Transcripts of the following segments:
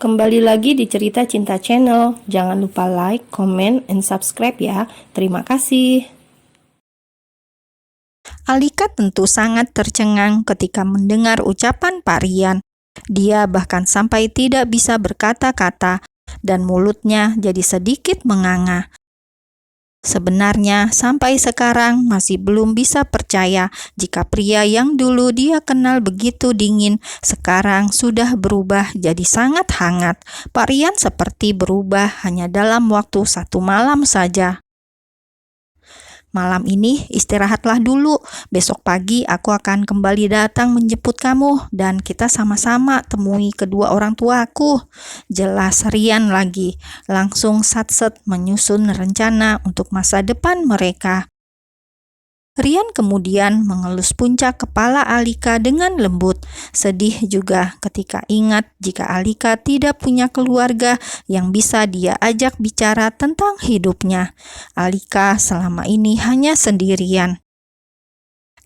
Kembali lagi di Cerita Cinta Channel. Jangan lupa like, comment, and subscribe ya. Terima kasih. Alika tentu sangat tercengang ketika mendengar ucapan Pak Rian. Dia bahkan sampai tidak bisa berkata-kata dan mulutnya jadi sedikit menganga. Sebenarnya sampai sekarang masih belum bisa percaya jika pria yang dulu dia kenal begitu dingin sekarang sudah berubah jadi sangat hangat. Pak Rian seperti berubah hanya dalam waktu 1 malam saja. Malam ini istirahatlah dulu. Besok pagi aku akan kembali datang menjemput kamu dan kita sama-sama temui kedua orang tuaku. Jelas Rian lagi. Langsung satset menyusun rencana untuk masa depan mereka. Rian kemudian mengelus puncak kepala Alika dengan lembut. Sedih juga ketika ingat jika Alika tidak punya keluarga yang bisa dia ajak bicara tentang hidupnya. Alika selama ini hanya sendirian.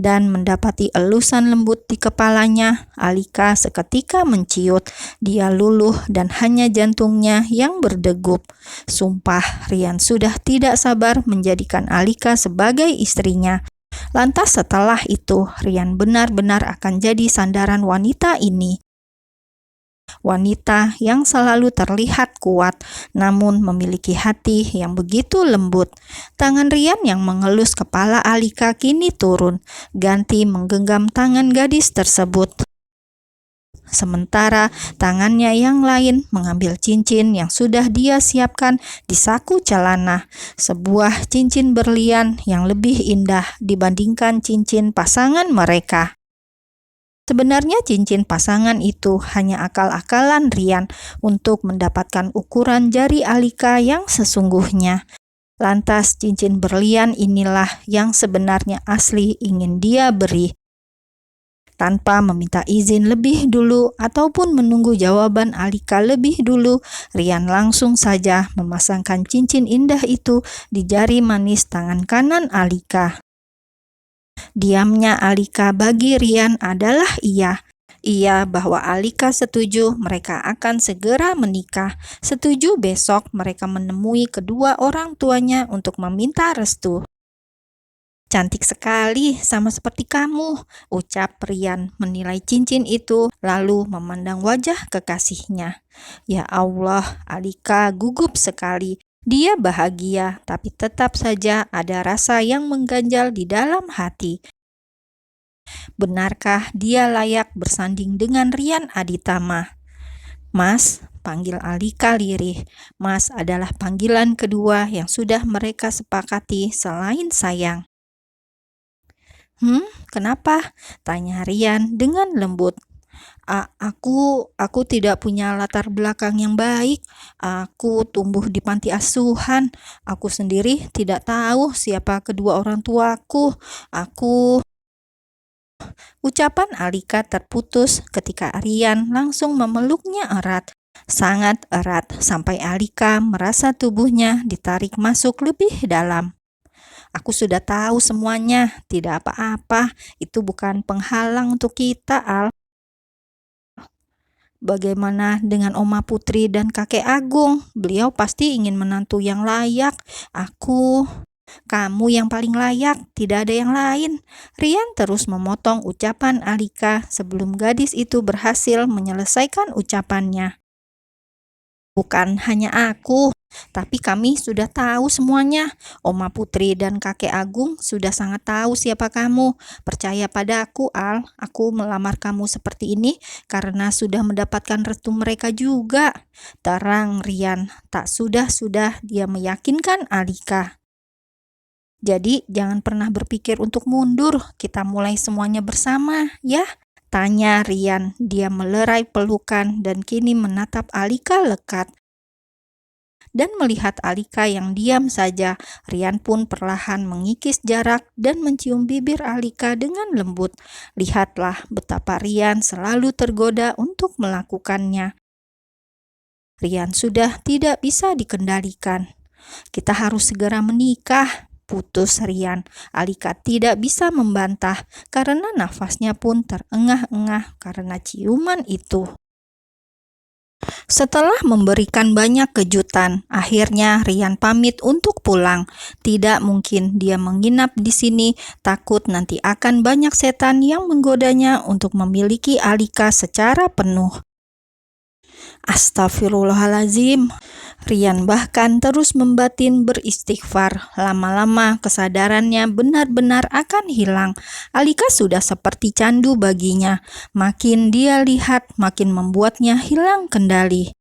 Dan mendapati elusan lembut di kepalanya, Alika seketika menciut. Dia luluh dan hanya jantungnya yang berdegup. Sumpah, Rian sudah tidak sabar menjadikan Alika sebagai istrinya. Lantas setelah itu, Rian benar-benar akan jadi sandaran wanita ini. Wanita yang selalu terlihat kuat, namun memiliki hati yang begitu lembut. Tangan Rian yang mengelus kepala Alika kini turun, ganti menggenggam tangan gadis tersebut. Sementara tangannya yang lain mengambil cincin yang sudah dia siapkan di saku celana. Sebuah cincin berlian yang lebih indah dibandingkan cincin pasangan mereka. Sebenarnya cincin pasangan itu hanya akal-akalan Rian untuk mendapatkan ukuran jari Alika yang sesungguhnya. Lantas cincin berlian inilah yang sebenarnya asli ingin dia beri. Tanpa meminta izin lebih dulu ataupun menunggu jawaban Alika lebih dulu, Rian langsung saja memasangkan cincin indah itu di jari manis tangan kanan Alika. Diamnya Alika bagi Rian adalah iya. Iya bahwa Alika setuju mereka akan segera menikah. Setuju besok mereka menemui kedua orang tuanya untuk meminta restu. Cantik sekali, sama seperti kamu, ucap Rian menilai cincin itu lalu memandang wajah kekasihnya. Ya Allah, Alika gugup sekali. Dia bahagia, tapi tetap saja ada rasa yang mengganjal di dalam hati. Benarkah dia layak bersanding dengan Rian Aditama? Mas, panggil Alika lirih. Mas adalah panggilan kedua yang sudah mereka sepakati selain sayang. Kenapa? Tanya Rian dengan lembut. Aku tidak punya latar belakang yang baik. Aku tumbuh di panti asuhan. Aku sendiri tidak tahu siapa kedua orang tuaku. Ucapan Alika terputus ketika Rian langsung memeluknya erat. Sangat erat sampai Alika merasa tubuhnya ditarik masuk lebih dalam. Aku sudah tahu semuanya, tidak apa-apa, itu bukan penghalang untuk kita, Al. Bagaimana dengan Oma Putri dan Kakek Agung? Beliau pasti ingin menantu yang layak. Kamu yang paling layak, tidak ada yang lain. Rian terus memotong ucapan Alika sebelum gadis itu berhasil menyelesaikan ucapannya. Bukan hanya aku, tapi kami sudah tahu semuanya. Oma Putri dan Kakek Agung sudah sangat tahu siapa kamu. Percaya pada aku, Al. Aku melamar kamu seperti ini karena sudah mendapatkan restu mereka juga. Terang Rian, tak sudah-sudah dia meyakinkan Alika. Jadi jangan pernah berpikir untuk mundur. Kita mulai semuanya bersama, ya? Tanya Rian. Dia melerai pelukan dan kini menatap Alika lekat. Dan melihat Alika yang diam saja, Rian pun perlahan mengikis jarak dan mencium bibir Alika dengan lembut. Lihatlah betapa Rian selalu tergoda untuk melakukannya. Rian sudah tidak bisa dikendalikan. Kita harus segera menikah, putus Rian. Alika tidak bisa membantah karena nafasnya pun terengah-engah karena ciuman itu. Setelah memberikan banyak kejutan, akhirnya Rian pamit untuk pulang. Tidak mungkin dia menginap di sini, takut nanti akan banyak setan yang menggodanya untuk memiliki Alika secara penuh. Astagfirullahalazim. Rian bahkan terus membatin beristighfar. Lama-lama kesadarannya benar-benar akan hilang. Alika sudah seperti candu baginya. Makin dia lihat, makin membuatnya hilang kendali.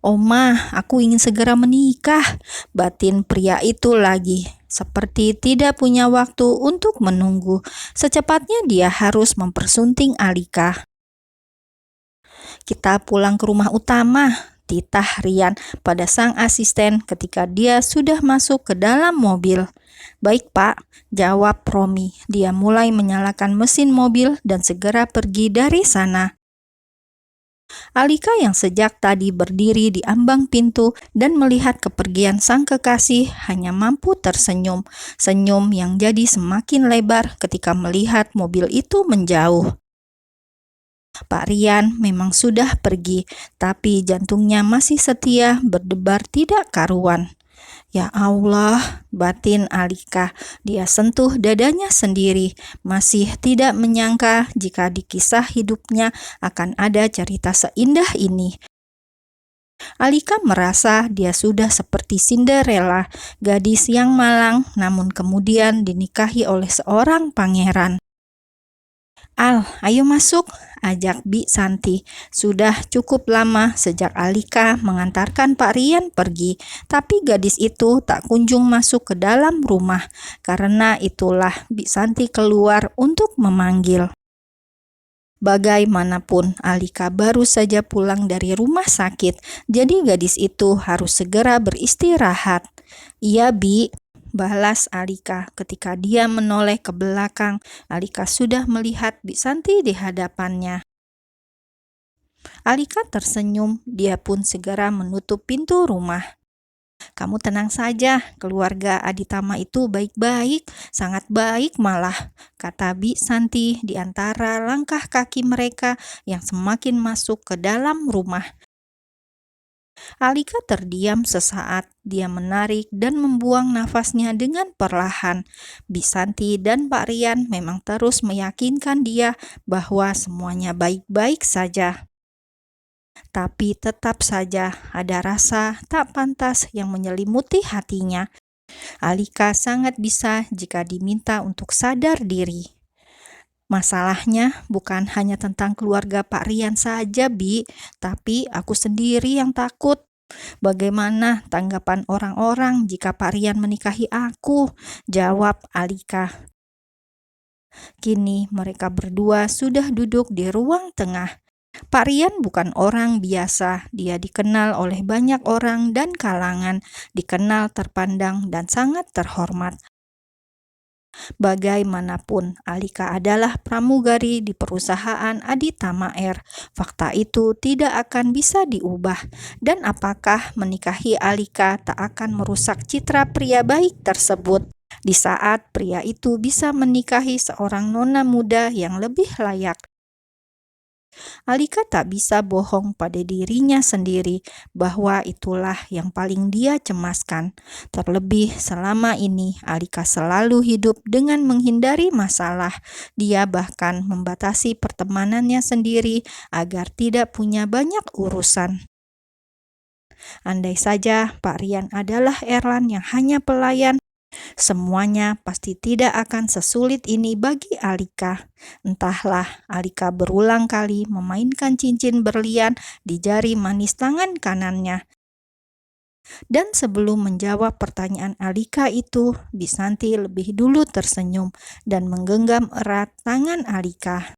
"Oma, aku ingin segera menikah," batin pria itu lagi. Seperti tidak punya waktu untuk menunggu. Secepatnya dia harus mempersunting Alika. "Kita pulang ke rumah utama," titah Rian pada sang asisten ketika dia sudah masuk ke dalam mobil. "Baik, Pak," jawab Romi. Dia mulai menyalakan mesin mobil dan segera pergi dari sana. Alika yang sejak tadi berdiri di ambang pintu dan melihat kepergian sang kekasih hanya mampu tersenyum. Senyum yang jadi semakin lebar ketika melihat mobil itu menjauh. Pak Rian memang sudah pergi, tapi jantungnya masih setia berdebar tidak karuan. "Ya Allah," batin Alika. Dia sentuh dadanya sendiri, masih tidak menyangka jika di kisah hidupnya akan ada cerita seindah ini. Alika merasa dia sudah seperti Cinderella, gadis yang malang namun kemudian dinikahi oleh seorang pangeran. "Al, ayo masuk," ajak Bi Santi. Sudah cukup lama sejak Alika mengantarkan Pak Rian pergi, tapi gadis itu tak kunjung masuk ke dalam rumah. Karena itulah Bi Santi keluar untuk memanggil. Bagaimanapun, Alika baru saja pulang dari rumah sakit, jadi gadis itu harus segera beristirahat. "Iya, Bi," balas Alika. Ketika dia menoleh ke belakang, Alika sudah melihat Bi Santi di hadapannya. Alika tersenyum, dia pun segera menutup pintu rumah. "Kamu tenang saja, keluarga Aditama itu baik-baik, sangat baik malah," kata Bi Santi di antara langkah kaki mereka yang semakin masuk ke dalam rumah. Alika terdiam sesaat, dia menarik dan membuang nafasnya dengan perlahan. Bi Santi dan Pak Rian memang terus meyakinkan dia bahwa semuanya baik-baik saja. Tapi tetap saja ada rasa tak pantas yang menyelimuti hatinya. Alika sangat bisa jika diminta untuk sadar diri. "Masalahnya bukan hanya tentang keluarga Pak Rian saja, Bi, tapi aku sendiri yang takut. Bagaimana tanggapan orang-orang jika Pak Rian menikahi aku?" jawab Alika. Kini mereka berdua sudah duduk di ruang tengah. Pak Rian bukan orang biasa, dia dikenal oleh banyak orang dan kalangan, dikenal terpandang dan sangat terhormat. Bagaimanapun, Alika adalah pramugari di perusahaan Aditama Air. Fakta itu tidak akan bisa diubah. Dan apakah menikahi Alika tak akan merusak citra pria baik tersebut? Di saat pria itu bisa menikahi seorang nona muda yang lebih layak. Alika tak bisa bohong pada dirinya sendiri bahwa itulah yang paling dia cemaskan. Terlebih selama ini Alika selalu hidup dengan menghindari masalah. Dia bahkan membatasi pertemanannya sendiri agar tidak punya banyak urusan. Andai saja Pak Rian adalah Erlan yang hanya pelayan, semuanya pasti tidak akan sesulit ini bagi Alika. Entahlah, Alika berulang kali memainkan cincin berlian di jari manis tangan kanannya. Dan sebelum menjawab pertanyaan Alika itu, Bi Santi lebih dulu tersenyum dan menggenggam erat tangan Alika.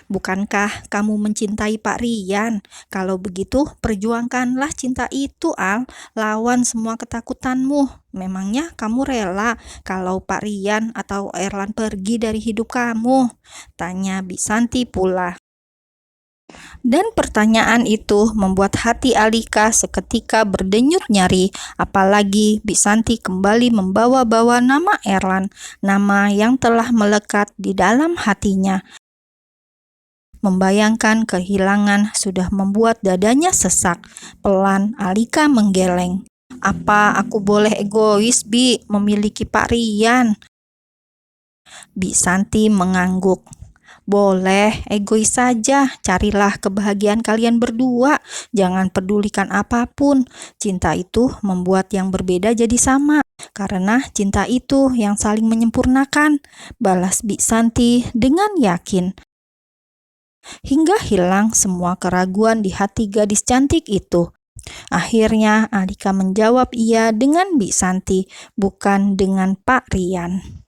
"Bukankah kamu mencintai Pak Rian? Kalau begitu, perjuangkanlah cinta itu, Al. Lawan semua ketakutanmu. Memangnya kamu rela kalau Pak Rian atau Erlan pergi dari hidup kamu?" tanya Bi Santi pula. Dan pertanyaan itu membuat hati Alika seketika berdenyut nyeri, apalagi Bi Santi kembali membawa-bawa nama Erlan, nama yang telah melekat di dalam hatinya. Membayangkan kehilangan sudah membuat dadanya sesak. Pelan Alika menggeleng. "Apa aku boleh egois, Bi, memiliki Pak Rian?" Bi Santi mengangguk. "Boleh, egois saja. Carilah kebahagiaan kalian berdua. Jangan pedulikan apapun. Cinta itu membuat yang berbeda jadi sama. Karena cinta itu yang saling menyempurnakan," balas Bi Santi dengan yakin. Hingga hilang semua keraguan di hati gadis cantik itu. Akhirnya Alika menjawab iya dengan Bi Santi, bukan dengan Pak Rian.